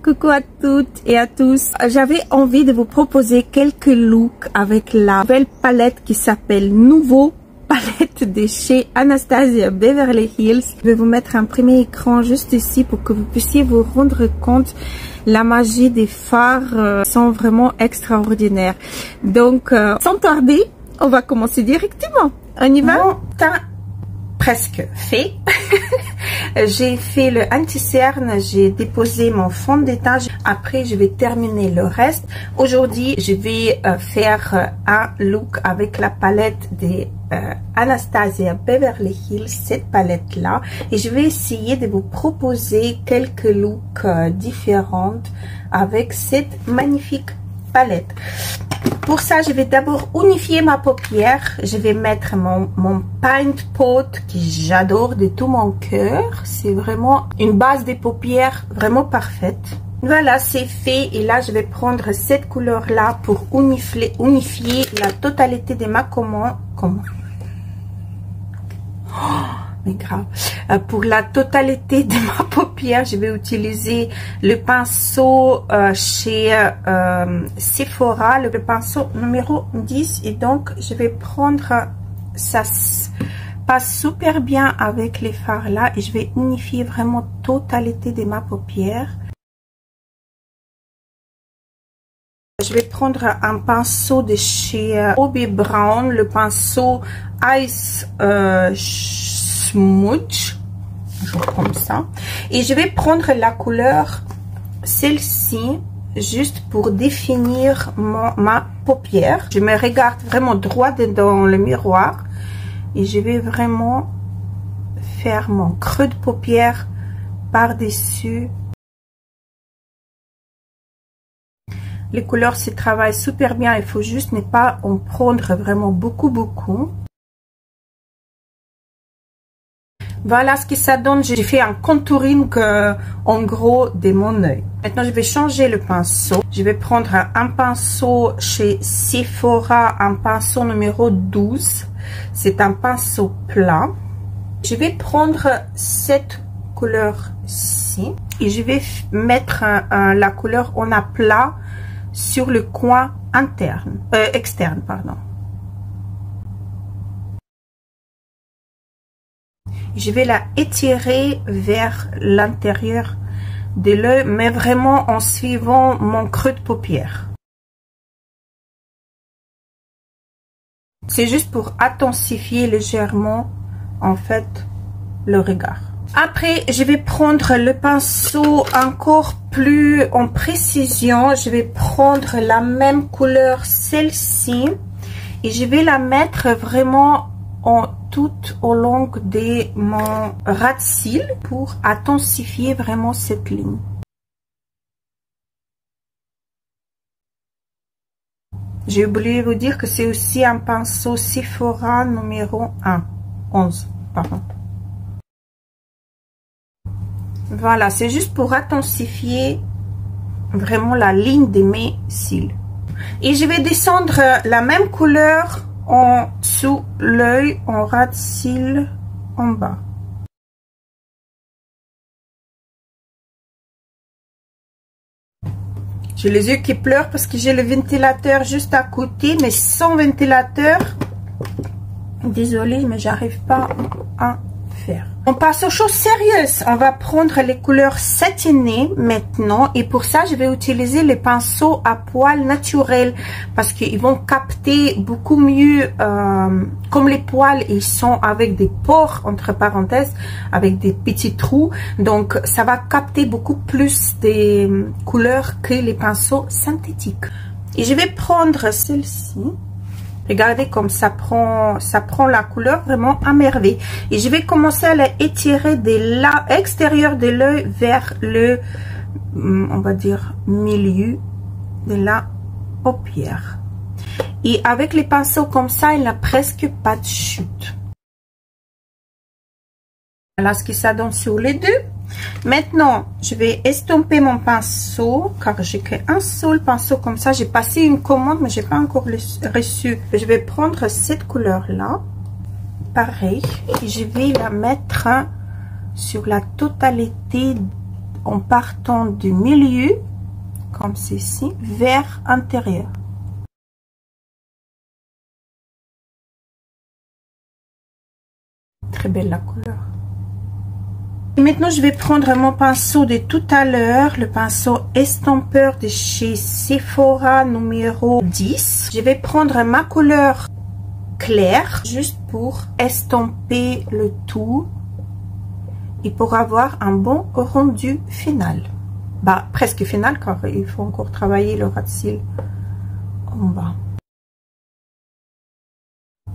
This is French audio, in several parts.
Coucou à toutes et à tous. J'avais envie de vous proposer quelques looks avec la nouvelle palette qui s'appelle Nouveau palette de chez Anastasia Beverly Hills. Je vais vous mettre un premier écran juste ici pour que vous puissiez vous rendre compte la magie des fards sont vraiment extraordinaires. Donc sans tarder, on va commencer directement. On y va? Mon teint presque fait. J'ai fait le anti-cerne, j'ai déposé mon fond de teint. Après, je vais terminer le reste. Aujourd'hui, je vais faire un look avec la palette de Anastasia Beverly Hills, cette palette-là. Et je vais essayer de vous proposer quelques looks différents avec cette magnifique palette. Pour ça, je vais d'abord unifier ma paupière. Je vais mettre mon Paint Pot que j'adore de tout mon cœur. C'est vraiment une base de paupières vraiment parfaite. Voilà, c'est fait. Et là, je vais prendre cette couleur-là pour unifier la totalité de ma commande. Mais grave. Pour la totalité de ma paupière, je vais utiliser le pinceau chez Sephora, le pinceau numéro 10. Et donc, je vais prendre, ça passe super bien avec les fards là. Et je vais unifier vraiment totalité de ma paupière. Je vais prendre un pinceau de chez Bobbi Brown, le pinceau Ice Smooch, comme ça. Et je vais prendre la couleur, celle-ci, juste pour définir ma paupière. Je me regarde vraiment droit dans le miroir et je vais vraiment faire mon creux de paupière par-dessus. Les couleurs se travaillent super bien, il faut juste ne pas en prendre vraiment beaucoup. Voilà ce que ça donne. J'ai fait un contouring en gros de mon œil. Maintenant, je vais changer le pinceau. Je vais prendre un pinceau chez Sephora, un pinceau numéro 12. C'est un pinceau plat. Je vais prendre cette couleur-ci et je vais mettre la couleur en aplat sur le coin externe, pardon. Je vais la étirer vers l'intérieur de l'œil, mais vraiment en suivant mon creux de paupière. C'est juste pour intensifier légèrement, en fait, le regard. Après, je vais prendre le pinceau encore plus en précision. Je vais prendre la même couleur, celle-ci, et je vais la mettre vraiment tout au long de mon ras de cils pour intensifier vraiment cette ligne. J'ai oublié de vous dire que c'est aussi un pinceau Sephora numéro 11, pardon. Voilà, c'est juste pour intensifier vraiment la ligne de mes cils. Et je vais descendre la même couleur en sous l'œil, en ras de cils en bas. J'ai les yeux qui pleurent parce que j'ai le ventilateur juste à côté, mais sans ventilateur, désolée, mais j'arrive pas à faire. On passe aux choses sérieuses. On va prendre les couleurs satinées maintenant. Et pour ça, je vais utiliser les pinceaux à poils naturels. Parce qu'ils vont capter beaucoup mieux. Comme les poils, ils sont avec des pores, entre parenthèses, avec des petits trous. Donc, ça va capter beaucoup plus des couleurs que les pinceaux synthétiques. Et je vais prendre celle-ci. Regardez comme ça prend la couleur vraiment à merveille. Et je vais commencer à la étirer de l'extérieur de l'œil vers le, on va dire, milieu de la paupière. Et avec les pinceaux comme ça, il n'a presque pas de chute. Voilà ce que ça donne sur les deux. Maintenant, je vais estomper mon pinceau car j'ai qu'un seul pinceau comme ça. J'ai passé une commande mais j'ai pas encore reçu. Je vais prendre cette couleur là, pareil, et je vais la mettre sur la totalité en partant du milieu, comme ceci, vers l'intérieur. Très belle la couleur. Et maintenant, je vais prendre mon pinceau de tout à l'heure, le pinceau estompeur de chez Sephora numéro 10. Je vais prendre ma couleur claire, juste pour estomper le tout et pour avoir un bon rendu final. Bah, presque final, car il faut encore travailler le ras de cils en bas.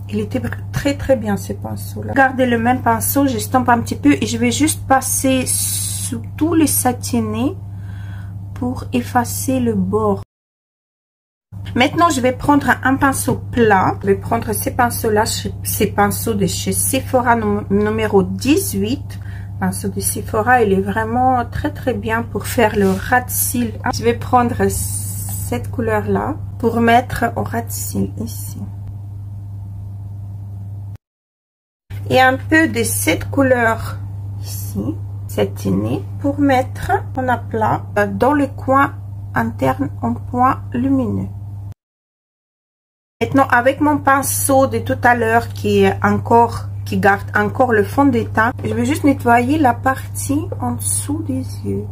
Il était très bien ce pinceau là. Gardez le même pinceau, j'estompe un petit peu et je vais juste passer sous tous les satinés pour effacer le bord. Maintenant, je vais prendre un pinceau plat. Je vais prendre ces pinceaux là, ces pinceaux de chez Sephora numéro 18. Le pinceau de Sephora, il est vraiment très bien pour faire le ras de cils. Je vais prendre cette couleur là pour mettre au ras de cils ici. Et un peu de cette couleur ici, satinée, pour mettre en aplat dans le coin interne en point lumineux. Maintenant, avec mon pinceau de tout à l'heure qui garde encore le fond de teint, je vais juste nettoyer la partie en dessous des yeux.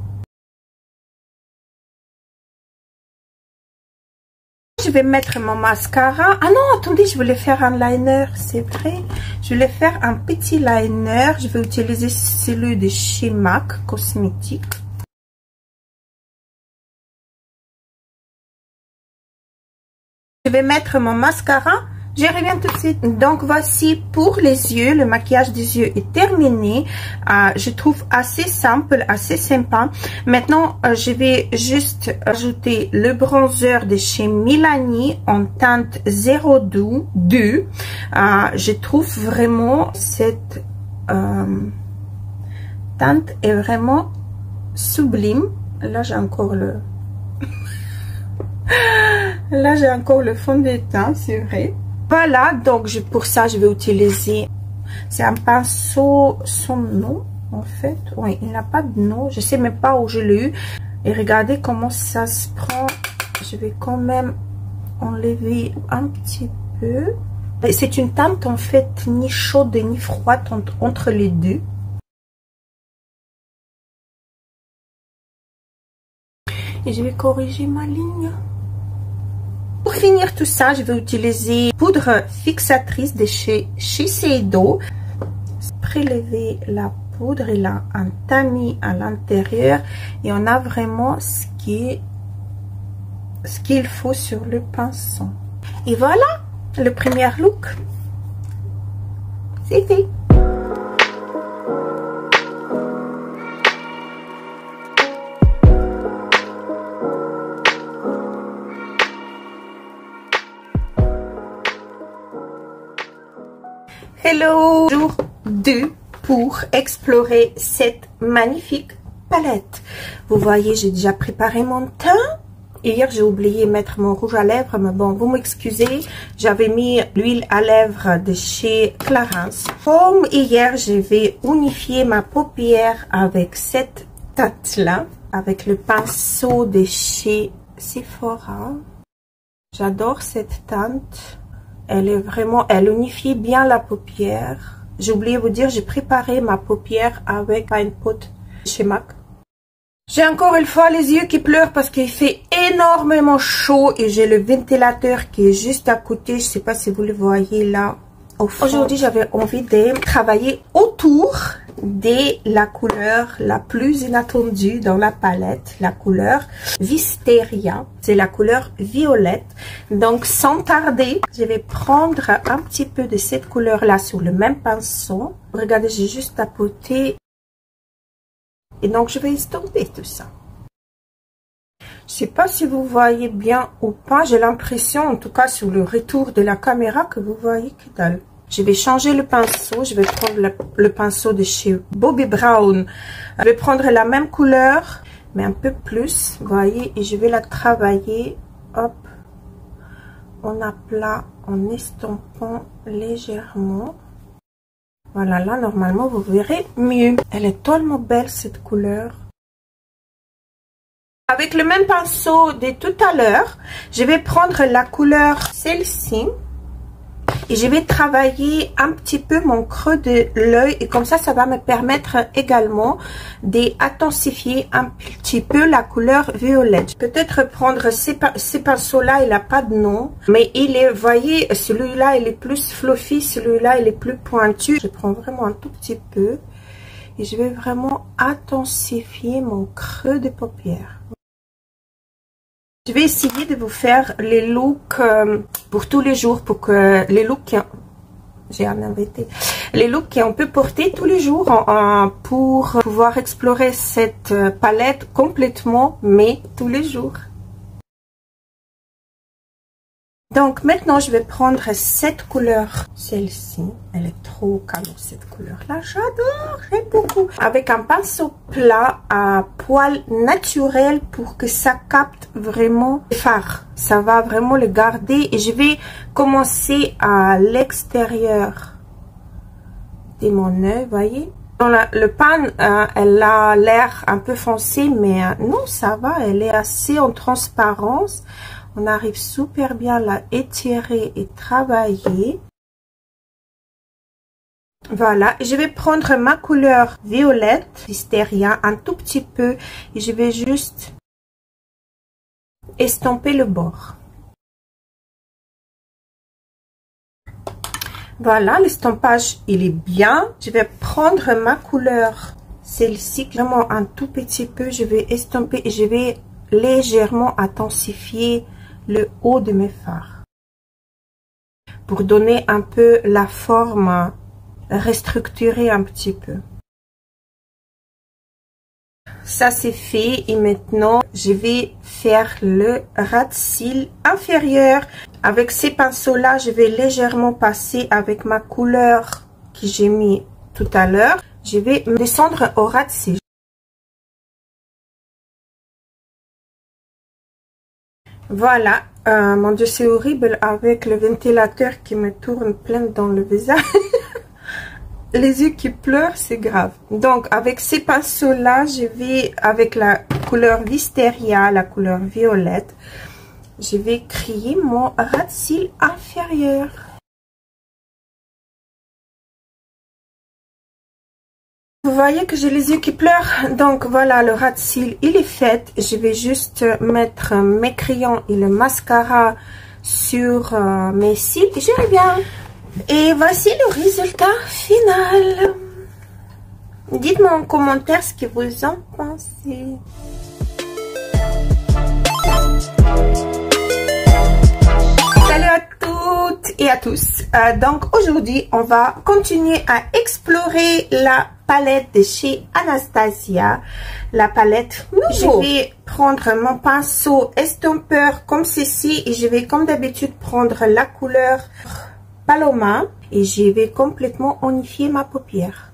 Je vais mettre mon mascara. Ah non, attendez, je voulais faire un liner, c'est vrai. Je voulais faire un petit liner. Je vais utiliser celui de chez MAC Cosmétiques. Je vais mettre mon mascara. Je reviens tout de suite. Donc voici pour les yeux, le maquillage des yeux est terminé. Je trouve assez simple, assez sympa. Maintenant, je vais juste ajouter le bronzer de chez Milani en teinte 02. Je trouve vraiment cette teinte est vraiment sublime. Là, j'ai encore le là j'ai encore le fond de teint, c'est vrai. Voilà, donc pour ça, je vais utiliser... C'est un pinceau sans nom, en fait. Oui, il n'a pas de nom. Je sais même pas où je l'ai eu. Et regardez comment ça se prend. Je vais quand même enlever un petit peu. C'est une teinte, en fait, ni chaude ni froide entre les deux. Et je vais corriger ma ligne. Pour finir tout ça, je vais utiliser poudre fixatrice de chez Shiseido. Prélever la poudre et là un tamis à l'intérieur et on a vraiment ce qu'il faut sur le pinceau. Et voilà le premier look. C'est fait. Hello, jour 2 pour explorer cette magnifique palette. Vous voyez, j'ai déjà préparé mon teint. Hier, j'ai oublié de mettre mon rouge à lèvres, mais bon, vous m'excusez. J'avais mis l'huile à lèvres de chez Clarins. Comme hier, je vais unifier ma paupière avec cette teinte-là, avec le pinceau de chez Sephora. J'adore cette teinte. Elle est vraiment, elle unifie bien la paupière. J'ai oublié de vous dire, j'ai préparé ma paupière avec Fine Pot chez MAC. J'ai encore une fois les yeux qui pleurent parce qu'il fait énormément chaud et j'ai le ventilateur qui est juste à côté. Je sais pas si vous le voyez là. Aujourd'hui, j'avais envie de travailler autour de la couleur la plus inattendue dans la palette, la couleur Wisteria. C'est la couleur violette. Donc, sans tarder, je vais prendre un petit peu de cette couleur-là sur le même pinceau. Regardez, j'ai juste tapoté. Et donc, je vais estomper tout ça. Je sais pas si vous voyez bien ou pas. J'ai l'impression, en tout cas sur le retour de la caméra, que vous voyez que dalle. Je vais changer le pinceau. Je vais prendre le pinceau de chez Bobbi Brown. Je vais prendre la même couleur, mais un peu plus. Vous voyez, et je vais la travailler. Hop. En aplat, en estompant légèrement. Voilà, là, normalement, vous verrez mieux. Elle est tellement belle, cette couleur. Avec le même pinceau de tout à l'heure, je vais prendre la couleur celle-ci et je vais travailler un petit peu mon creux de l'œil et comme ça va me permettre également d'intensifier un petit peu la couleur violette. Peut-être prendre ces pinceaux-là, il n'a pas de nom, mais il est, voyez, celui-là il est plus fluffy, celui-là il est plus pointu. Je prends vraiment un tout petit peu et je vais vraiment intensifier mon creux de paupières. Je vais essayer de vous faire les looks pour tous les jours, pour que les looks les looks qu'on peut porter tous les jours pour pouvoir explorer cette palette complètement, mais tous les jours. Donc maintenant je vais prendre cette couleur, celle-ci, elle est trop canon cette couleur là, j'adore, j'aime beaucoup. Avec un pinceau plat à poil naturel pour que ça capte vraiment le fard, ça va vraiment le garder et je vais commencer à l'extérieur de mon œil, voyez. Dans le pan, elle a l'air un peu foncé, mais non ça va, elle est assez en transparence. On arrive super bien à la étirer et travailler. Voilà, je vais prendre ma couleur violette, Wisteria, un tout petit peu. Et je vais juste estomper le bord. Voilà, l'estampage, il est bien. Je vais prendre ma couleur, celle-ci, vraiment un tout petit peu. Je vais estomper et je vais légèrement intensifier le haut de mes fards pour donner un peu la forme, restructurer un petit peu. Ça c'est fait et maintenant je vais faire le ras de cils inférieur. Avec ces pinceaux là je vais légèrement passer avec ma couleur que j'ai mis tout à l'heure. Je vais descendre au ras de cils. Voilà, mon Dieu c'est horrible avec le ventilateur qui me tourne plein dans le visage. Les yeux qui pleurent, c'est grave. Donc avec ces pinceaux là, je vais avec la couleur Wisteria, la couleur violette, je vais créer mon ras de cils inférieur. Vous voyez que j'ai les yeux qui pleurent, donc voilà, le ras de cils il est fait. Je vais juste mettre mes crayons et le mascara sur mes cils et je reviens. Et voici le résultat final. Dites-moi en commentaire ce que vous en pensez. Salut à toutes et à tous. Donc aujourd'hui, on va continuer à explorer la palette de chez Anastasia, la palette Nouveau. Je vais prendre mon pinceau estompeur comme ceci et je vais comme d'habitude prendre la couleur Paloma et je vais complètement unifier ma paupière.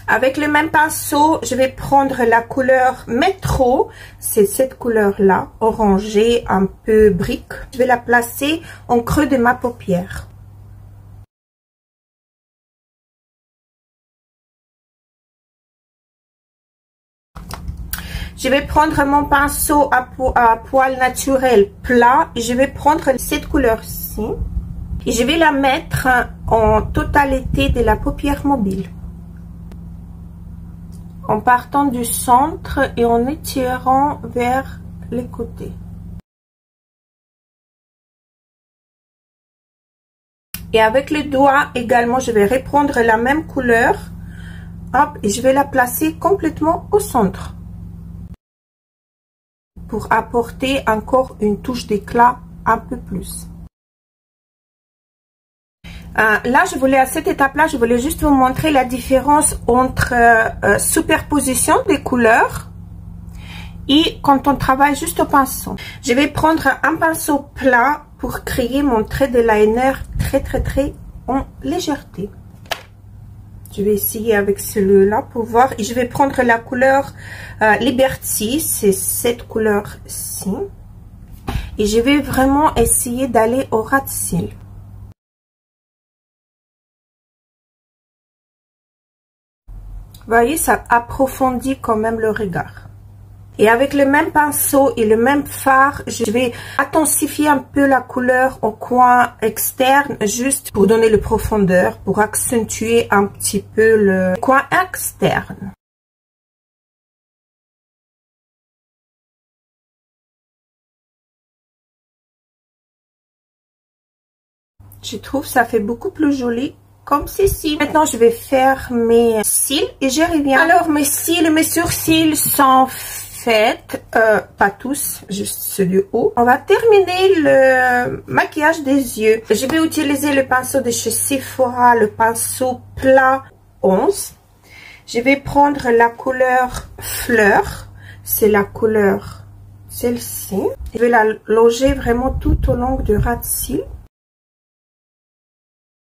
Avec le même pinceau, je vais prendre la couleur Métro, c'est cette couleur là, orangée, un peu brique. Je vais la placer en creux de ma paupière. Je vais prendre mon pinceau à poil naturel plat et je vais prendre cette couleur-ci et je vais la mettre en totalité de la paupière mobile. En partant du centre et en étirant vers les côtés. Et avec le doigt également, je vais reprendre la même couleur. Hop, et je vais la placer complètement au centre. Pour apporter encore une touche d'éclat un peu plus. Là, je voulais, à cette étape-là, je voulais juste vous montrer la différence entre superposition des couleurs et quand on travaille juste au pinceau. Je vais prendre un pinceau plat pour créer mon trait de liner très en légèreté. Je vais essayer avec celui-là pour voir. Et je vais prendre la couleur Liberty, c'est cette couleur-ci. Et je vais vraiment essayer d'aller au ras de cils. voyez, ça approfondit quand même le regard. Et avec le même pinceau et le même fard, je vais intensifier un peu la couleur au coin externe, juste pour donner le profondeur, pour accentuer un petit peu le coin externe. Je trouve ça fait beaucoup plus joli comme ceci. Maintenant, je vais faire mes cils et je reviens. Alors, mes cils et mes sourcils sont faits, pas tous, juste ceux du haut. On va terminer le maquillage des yeux. Je vais utiliser le pinceau de chez Sephora, le pinceau plat 11. Je vais prendre la couleur fleur, c'est la couleur celle-ci. Je vais la loger vraiment tout au long du ras de cils.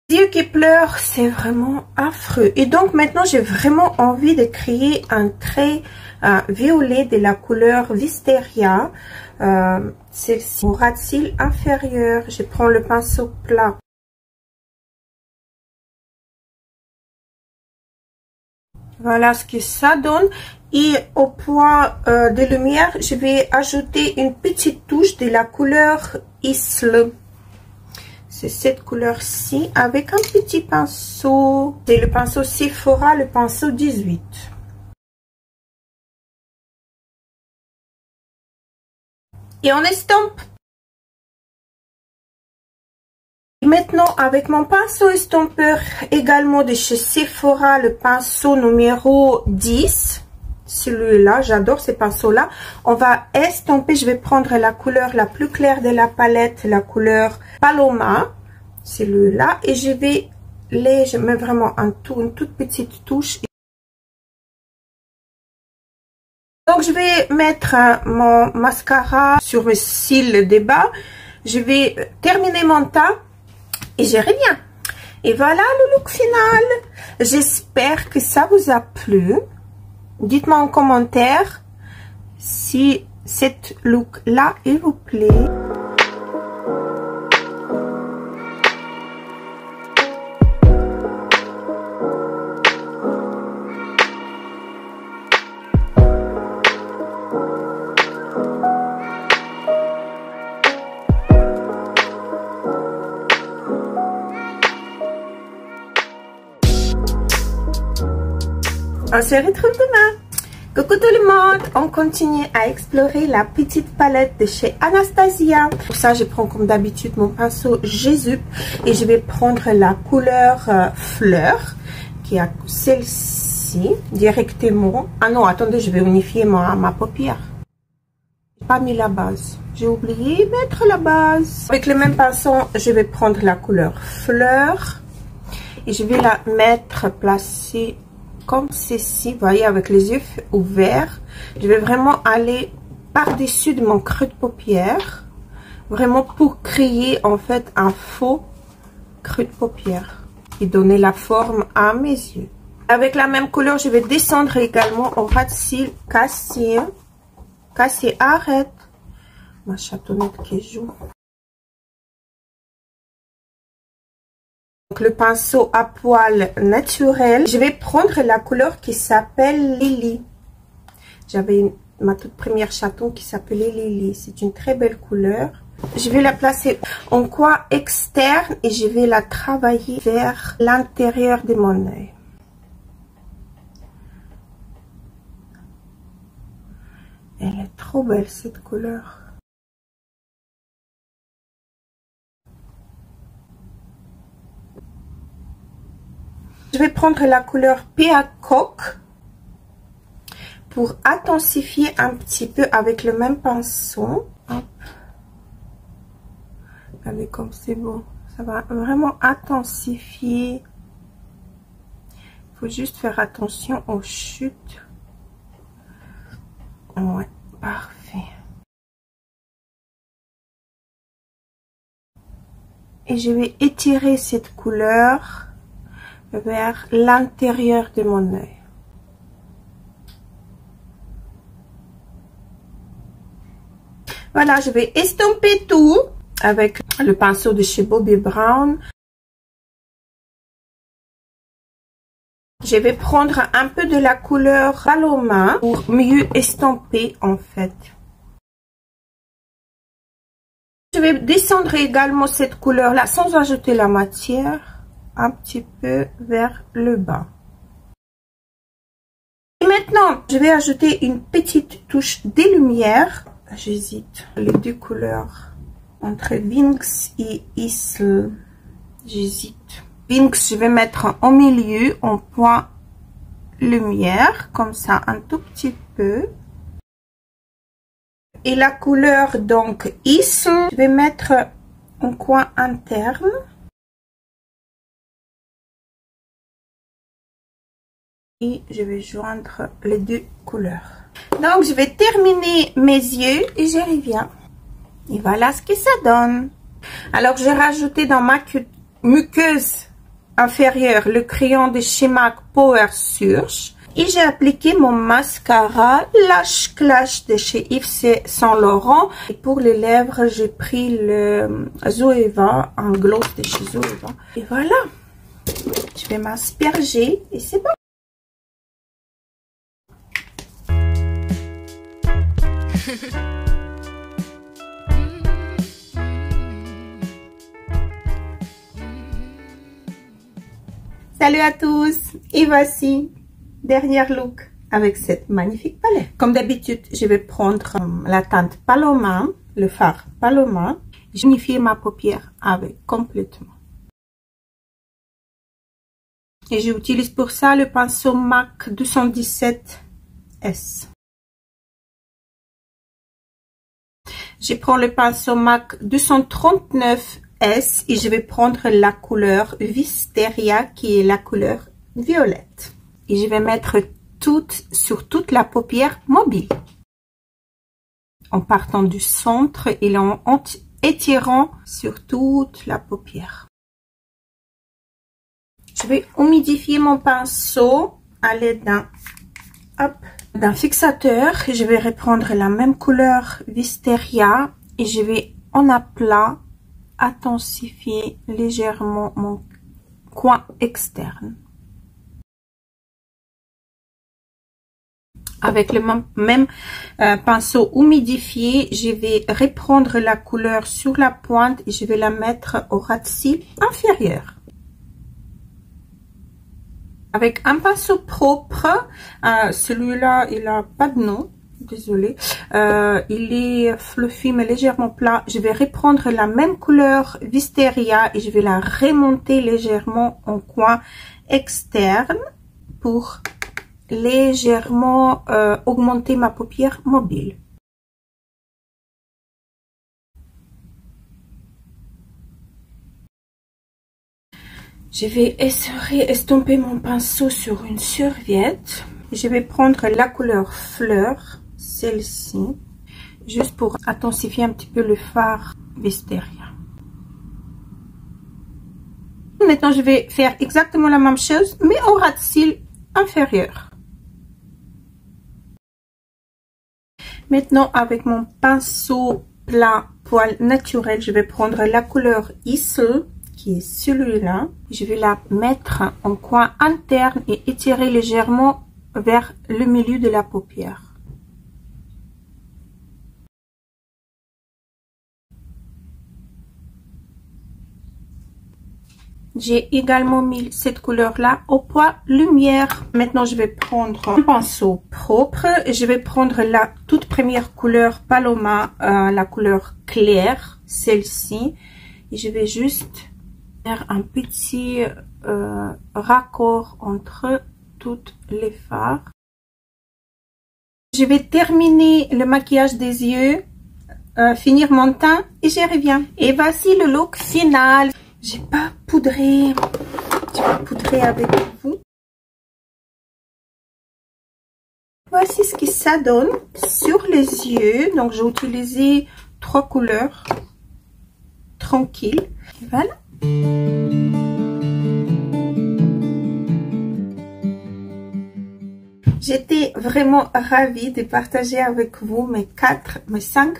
Les yeux qui pleurent, c'est vraiment affreux. Et donc maintenant, j'ai vraiment envie de créer un trait violet de la couleur Wisteria. Celle-ci, au ras de cils inférieur, je prends le pinceau plat. Voilà ce que ça donne. Et au point de lumière, je vais ajouter une petite touche de la couleur Isle. C'est cette couleur-ci avec un petit pinceau. C'est le pinceau Sephora, le pinceau 18. Et on estompe. Maintenant, avec mon pinceau estompeur également de chez Sephora, le pinceau numéro 10. Celui-là, j'adore ces pinceaux-là. On va estomper, je vais prendre la couleur la plus claire de la palette, la couleur Paloma. Celui-là. Et je mets vraiment une toute petite touche. Donc, je vais mettre mon mascara sur mes cils de bas. Je vais terminer mon teint et je reviens. Et voilà le look final. J'espère que ça vous a plu. Dites-moi en commentaire si cette look-là, il vous plaît. On se retrouve demain. Coucou tout le monde, on continue à explorer la petite palette de chez Anastasia. Pour ça, je prends comme d'habitude mon pinceau Jésus et je vais prendre la couleur fleur qui a celle-ci directement. Ah non, attendez, je vais unifier ma paupière. J'ai pas mis la base. J'ai oublié de mettre la base. Avec le même pinceau, je vais prendre la couleur fleur et je vais la mettre placée comme ceci, vous voyez, avec les yeux ouverts. Je vais vraiment aller par-dessus de mon creux de paupière, vraiment pour créer en fait un faux creux de paupière et donner la forme à mes yeux. Avec la même couleur, je vais descendre également au ras de cils. Cassie, arrête. Ma chatonnette qui joue. Donc, le pinceau à poil naturel, je vais prendre la couleur qui s'appelle Lily. J'avais ma toute première chaton qui s'appelait Lily. C'est une très belle couleur. Je vais la placer en coin externe et je vais la travailler vers l'intérieur de mon œil. Elle est trop belle cette couleur. Je vais prendre la couleur Peacock pour intensifier un petit peu avec le même pinceau. Hop. Regardez comme c'est beau. Ça va vraiment intensifier. Il faut juste faire attention aux chutes. Ouais, parfait. Et je vais étirer cette couleur vers l'intérieur de mon œil. Voilà, je vais estomper tout avec le pinceau de chez Bobbi Brown. je vais prendre un peu de la couleur Paloma pour mieux estomper en fait. Je vais descendre également cette couleur là sans ajouter la matière un petit peu vers le bas. Et maintenant, je vais ajouter une petite touche de lumière. J'hésite les deux couleurs entre Winx et Isle. J'hésite. Winx, je vais mettre au milieu en point lumière, comme ça un tout petit peu. Et la couleur donc Isle, je vais mettre en coin interne. Et je vais joindre les deux couleurs. Donc je vais terminer mes yeux et je reviens. Et voilà ce que ça donne. Alors j'ai rajouté dans ma muqueuse inférieure le crayon de chez MAC Power Surge. Et j'ai appliqué mon mascara Lash Clash de chez Yves Saint Laurent. Et pour les lèvres, j'ai pris le Zoeva, un gloss de chez Zoeva. Et voilà. Je vais m'asperger et c'est bon. Salut à tous et voici dernier look avec cette magnifique palette. Comme d'habitude, je vais prendre la teinte Paloma, le fard Paloma, unifier ma paupière avec complètement. Et j'utilise pour ça le pinceau MAC 217S. Je prends le pinceau MAC 239S et je vais prendre la couleur Wisteria qui est la couleur violette. Et je vais mettre sur toute la paupière mobile. En partant du centre et en étirant sur toute la paupière. Je vais humidifier mon pinceau à l'aide d'un fixateur. Je vais reprendre la même couleur Wisteria et je vais en aplat intensifier légèrement mon coin externe. Avec le même pinceau humidifié, je vais reprendre la couleur sur la pointe et je vais la mettre au ras de cils inférieur. Avec un pinceau propre, celui-là il a pas de nom, désolé, il est fluffy mais légèrement plat. Je vais reprendre la même couleur Wisteria et je vais la remonter légèrement en coin externe pour légèrement augmenter ma paupière mobile. Je vais estomper mon pinceau sur une serviette. Je vais prendre la couleur fleur, celle-ci, juste pour intensifier un petit peu le fard Wisteria. Maintenant, je vais faire exactement la même chose, mais au ras de cils inférieur. Maintenant, avec mon pinceau plat poil naturel, je vais prendre la couleur Isle, qui est celui-là. Je vais la mettre en coin interne et étirer légèrement vers le milieu de la paupière. J'ai également mis cette couleur-là au point lumière. Maintenant, je vais prendre un pinceau propre. Je vais prendre la toute première couleur Paloma, la couleur claire, celle-ci. Et je vais juste faire un petit raccord entre toutes les fards. Je vais terminer le maquillage des yeux, finir mon teint et je reviens. Et voici le look final. J'ai pas poudré. Je vais poudrer avec vous. Voici ce que ça donne sur les yeux. Donc j'ai utilisé 3 couleurs tranquilles. Et voilà. J'étais vraiment ravie de partager avec vous mes 5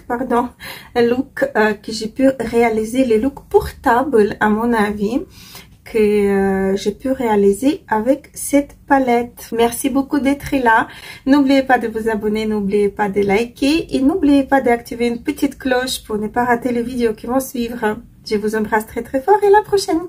looks que j'ai pu réaliser, les looks portables à mon avis, que j'ai pu réaliser avec cette palette. Merci beaucoup d'être là. N'oubliez pas de vous abonner, n'oubliez pas de liker et n'oubliez pas d'activer une petite cloche pour ne pas rater les vidéos qui vont suivre. Je vous embrasse très très fort et à la prochaine.